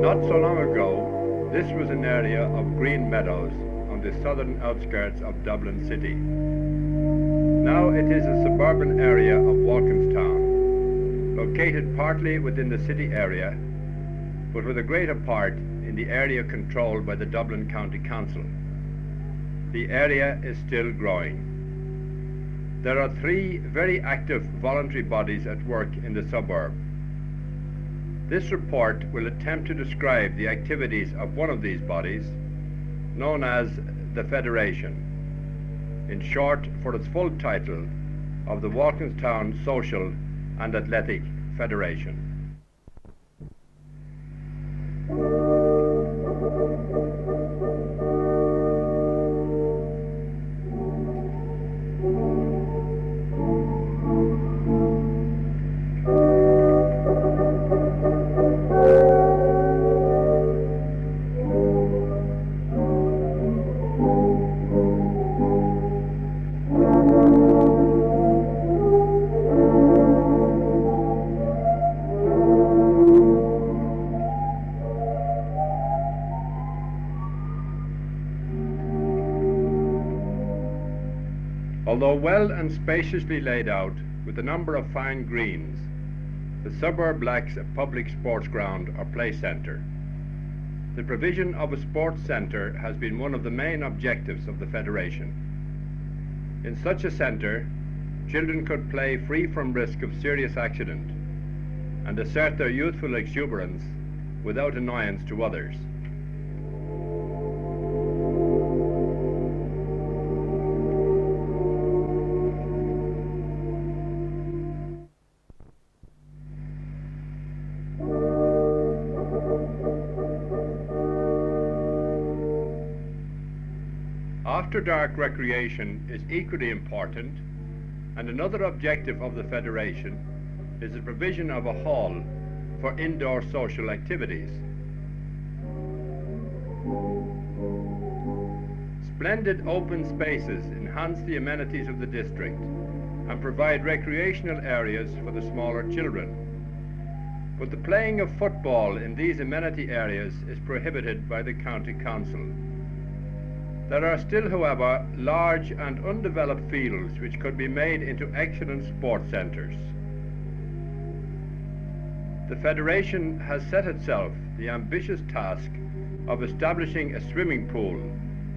Not so long ago, this was an area of green meadows on the southern outskirts of Dublin city. Now it is a suburban area of Walkinstown, located partly within the city area, but with a greater part in the area controlled by the Dublin County Council. The area is still growing. There are 3 very active voluntary bodies at work in the suburb. This report will attempt to describe the activities of one of these bodies, known as the Federation, in short for its full title of the Walkinstown Social and Athletic Federation. Although well and spaciously laid out with a number of fine greens, the suburb lacks a public sports ground or play centre. The provision of a sports centre has been one of the main objectives of the Federation. In such a centre, children could play free from risk of serious accident and assert their youthful exuberance without annoyance to others. After-dark recreation is equally important, and another objective of the Federation is the provision of a hall for indoor social activities. Splendid open spaces enhance the amenities of the district and provide recreational areas for the smaller children. But the playing of football in these amenity areas is prohibited by the County Council. There are still, however, large and undeveloped fields which could be made into excellent sports centres. The Federation has set itself the ambitious task of establishing a swimming pool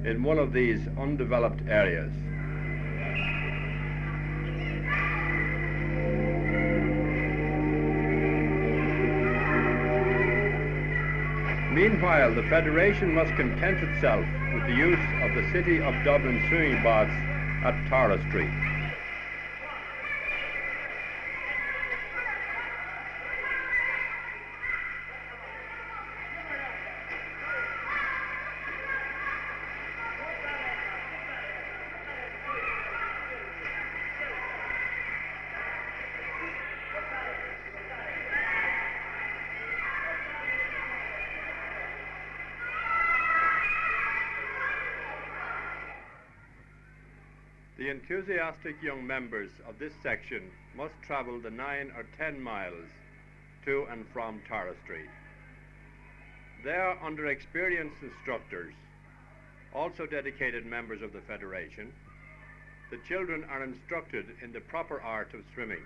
in one of these undeveloped areas. Meanwhile, the Federation must content itself with the use of the City of Dublin swimming baths at Tara Street. The enthusiastic young members of this section must travel the 9 or 10 miles to and from Tara Street. They are under experienced instructors, also dedicated members of the Federation. The children are instructed in the proper art of swimming.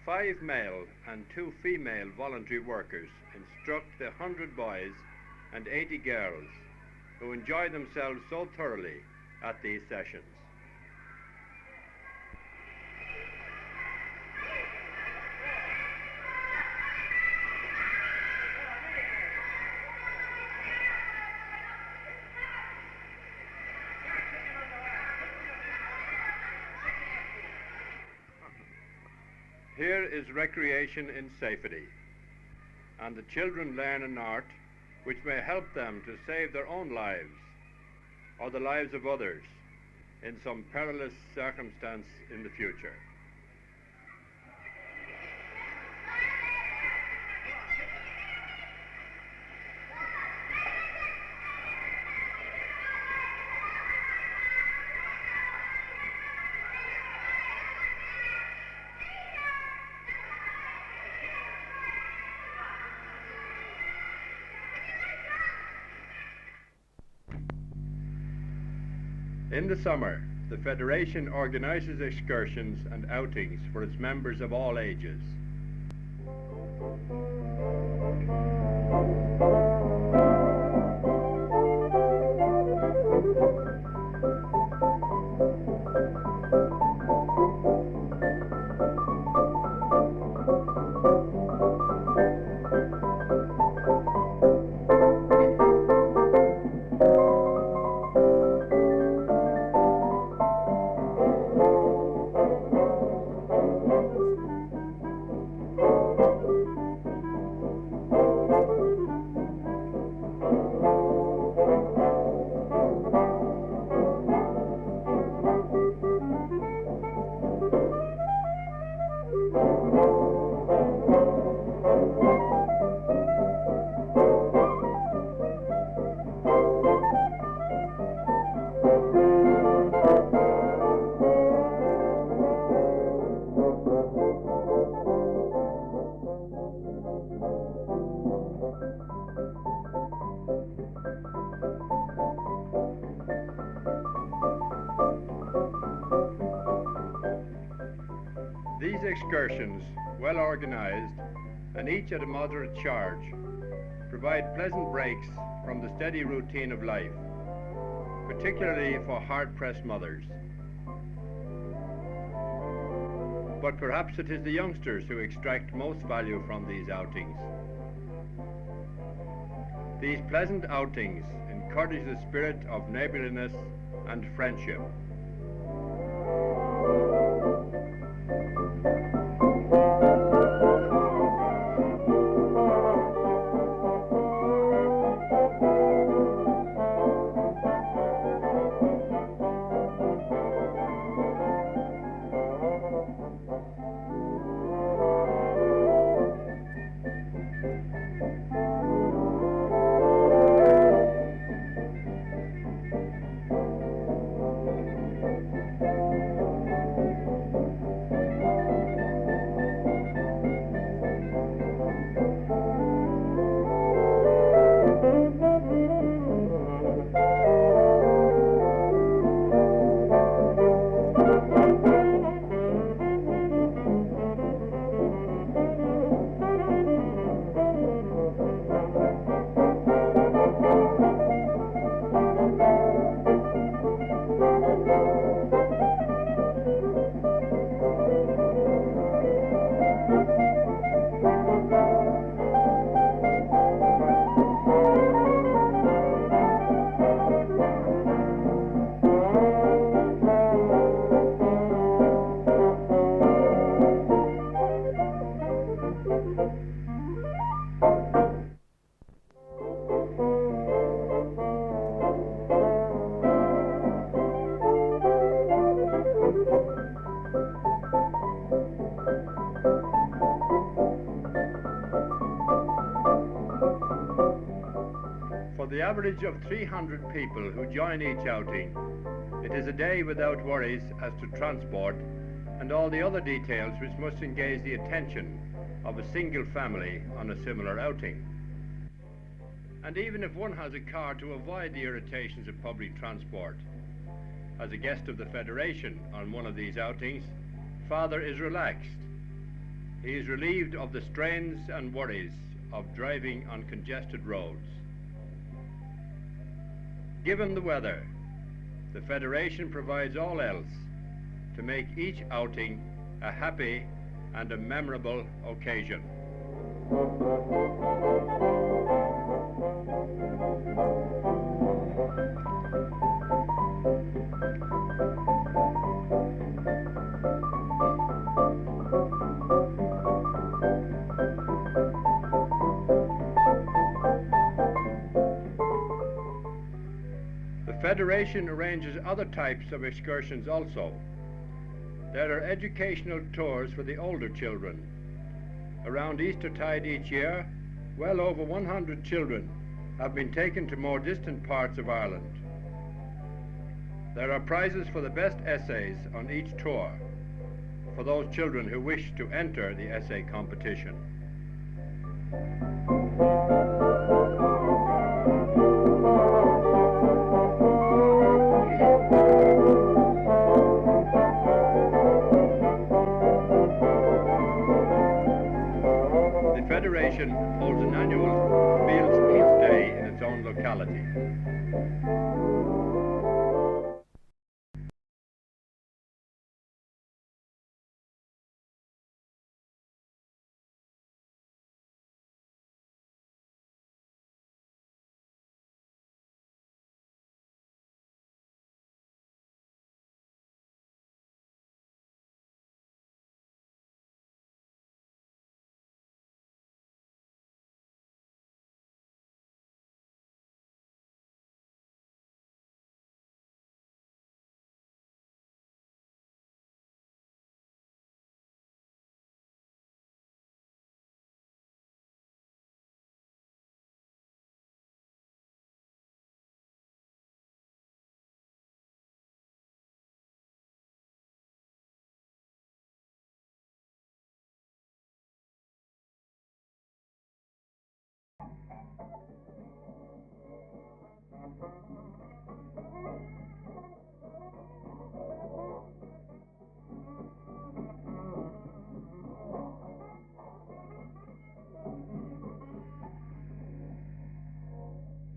5 male and 2 female voluntary workers instruct the 100 boys and 80 girls who enjoy themselves so thoroughly at these sessions. Here is recreation in safety, and the children learn an art which may help them to save their own lives or the lives of others in some perilous circumstance in the future. In the summer, the Federation organises excursions and outings for its members of all ages. These excursions, well organised and each at a moderate charge, provide pleasant breaks from the steady routine of life, particularly for hard-pressed mothers. But perhaps it is the youngsters who extract most value from these outings. These pleasant outings encourage the spirit of neighbourliness and friendship. For the average of 300 people who join each outing, it is a day without worries as to transport and all the other details which must engage the attention of a single family on a similar outing. And even if one has a car, to avoid the irritations of public transport, as a guest of the Federation on one of these outings, Father is relaxed. He is relieved of the strains and worries of driving on congested roads. Given the weather, the Federation provides all else to make each outing a happy and a memorable occasion. The Federation arranges other types of excursions also. There are educational tours for the older children. Around Eastertide each year, well over 100 children have been taken to more distant parts of Ireland. There are prizes for the best essays on each tour for those children who wish to enter the essay competition. holds an annual field sports day in its own locality.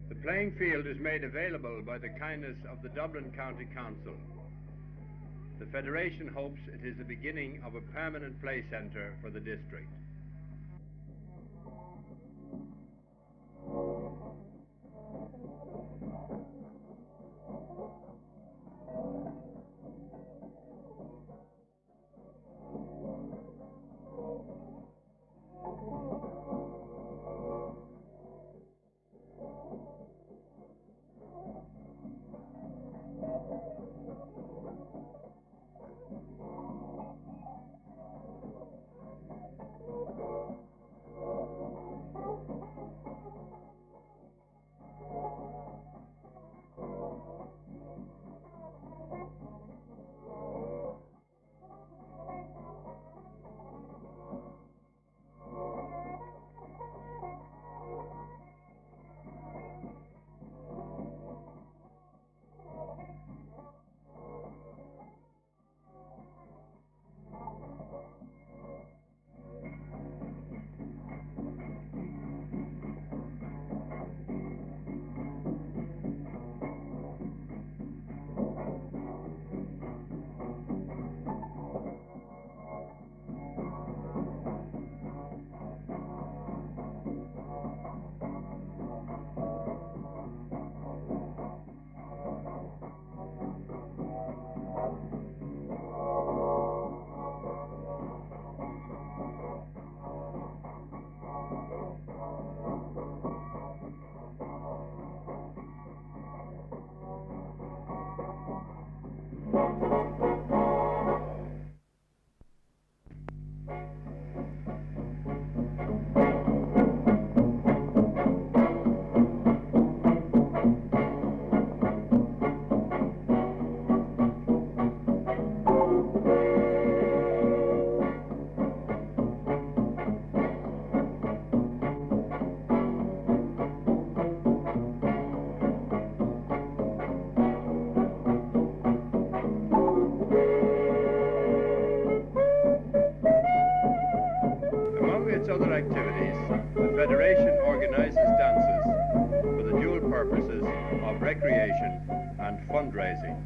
The playing field is made available by the kindness of the Dublin County Council. The Federation hopes it is the beginning of a permanent play centre for the district. Other activities, the Federation organises dances for the dual purposes of recreation and fundraising.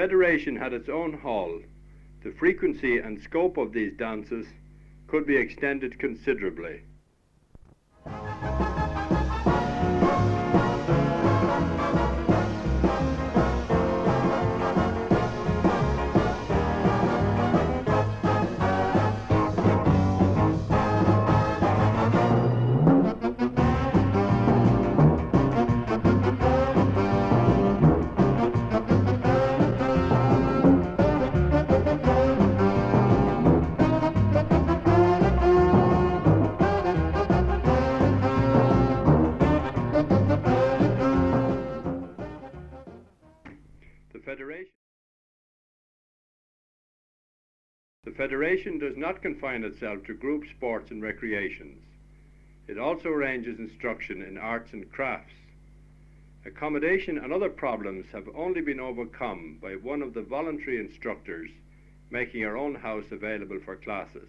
Federation had its own hall, the frequency and scope of these dances could be extended considerably. The Federation does not confine itself to group sports and recreations. It also arranges instruction in arts and crafts. Accommodation and other problems have only been overcome by one of the voluntary instructors making her own house available for classes.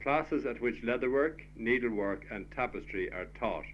Classes at which leatherwork, needlework and tapestry are taught.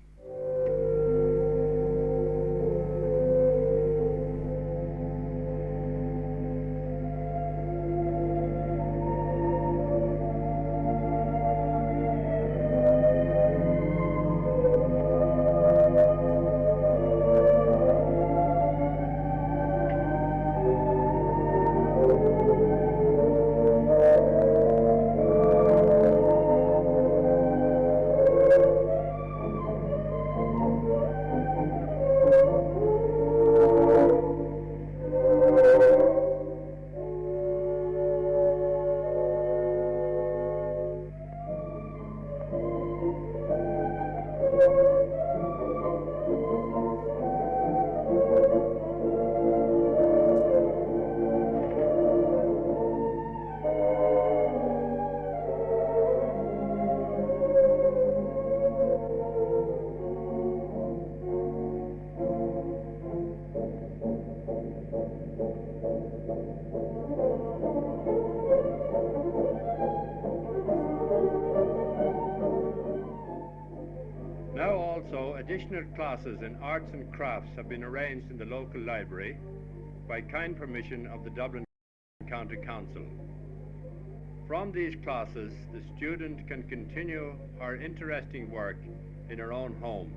Additional classes in arts and crafts have been arranged in the local library by kind permission of the Dublin County Council. From these classes, the student can continue her interesting work in her own home.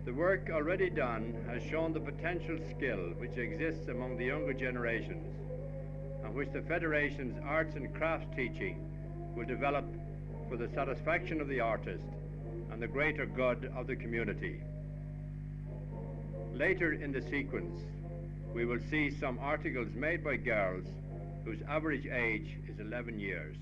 The work already done has shown the potential skill which exists among the younger generations and which the Federation's arts and crafts teaching will develop for the satisfaction of the artist and the greater good of the community. Later in the sequence, we will see some articles made by girls whose average age is 11 years.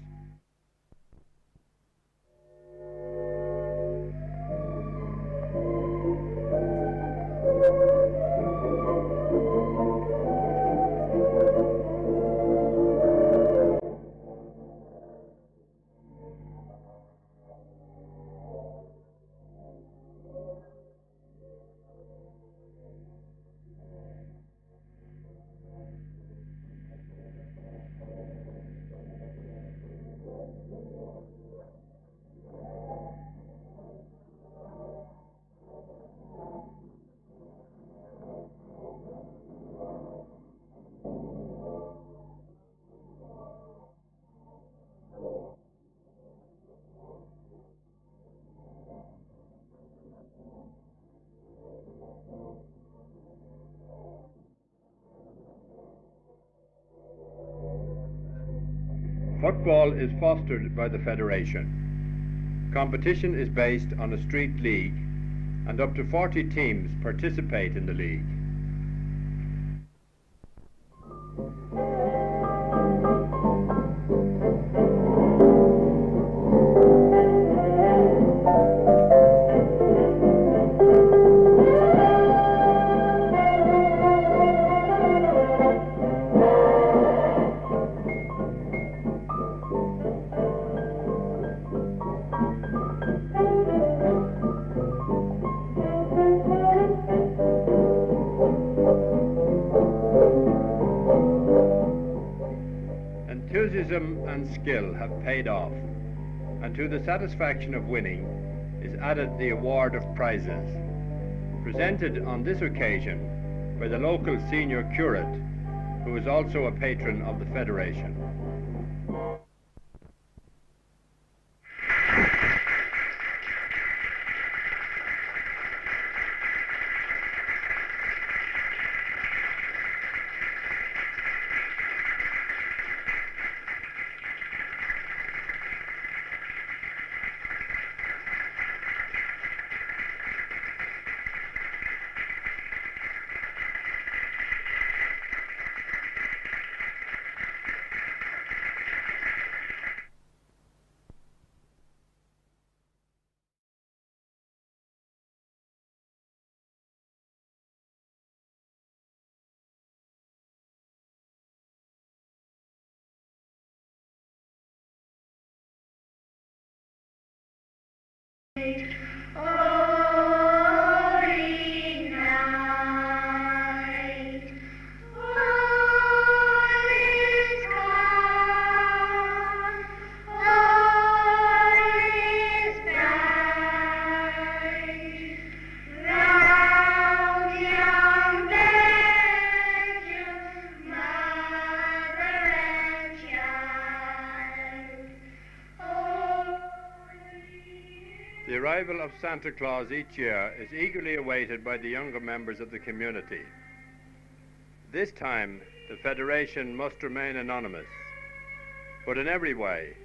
Football is fostered by the Federation. Competition is based on a street league, and up to 40 teams participate in the league. Enthusiasm and skill have paid off, and to the satisfaction of winning is added the award of prizes, presented on this occasion by the local senior curate, who is also a patron of the Federation. The arrival of Santa Claus each year is eagerly awaited by the younger members of the community. This time, the Federation must remain anonymous, but in every way,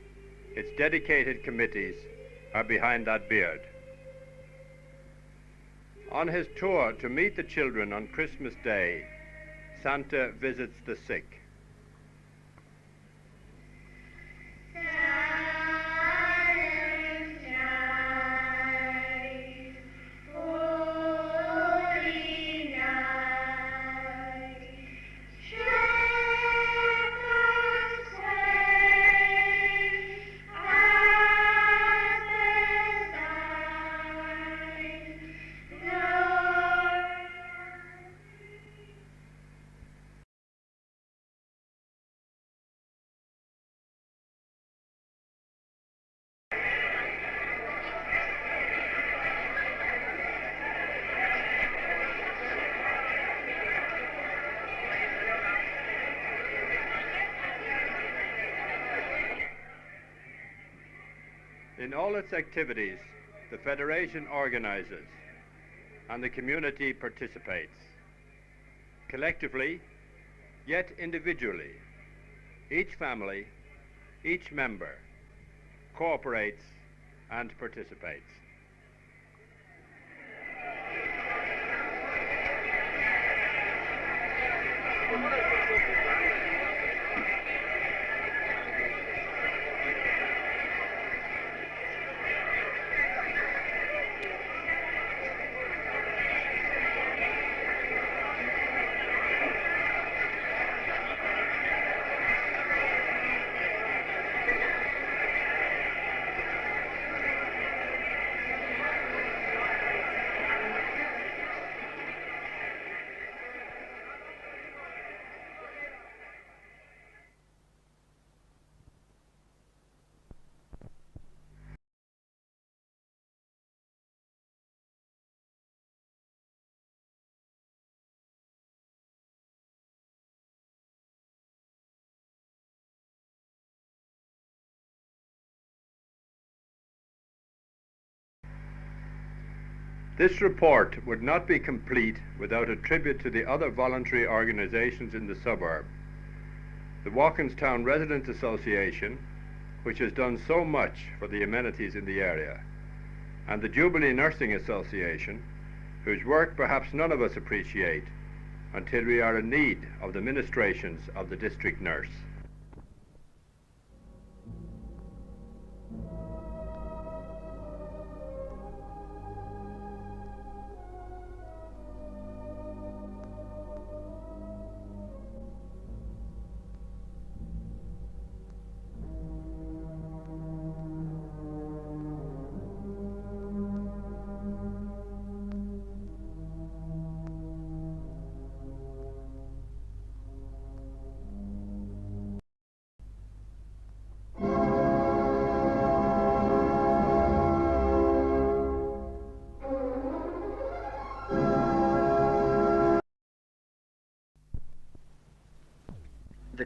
its dedicated committees are behind that beard. On his tour to meet the children on Christmas Day, Santa visits the sick. In all its activities, the Federation organizes and the community participates. Collectively, yet individually, each family, each member cooperates and participates. This report would not be complete without a tribute to the other voluntary organizations in the suburb. The WALKINSTOWN Residents Association, which has done so much for the amenities in the area, and the Jubilee Nursing Association, whose work perhaps none of us appreciate until we are in need of the ministrations of the district nurse.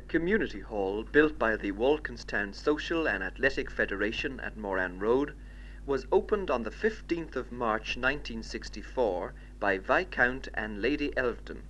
Community Hall, built by the Walkinstown Social and Athletic Federation at Moran Road, was opened on the 15th of March 1964 by Viscount and Lady Elvton.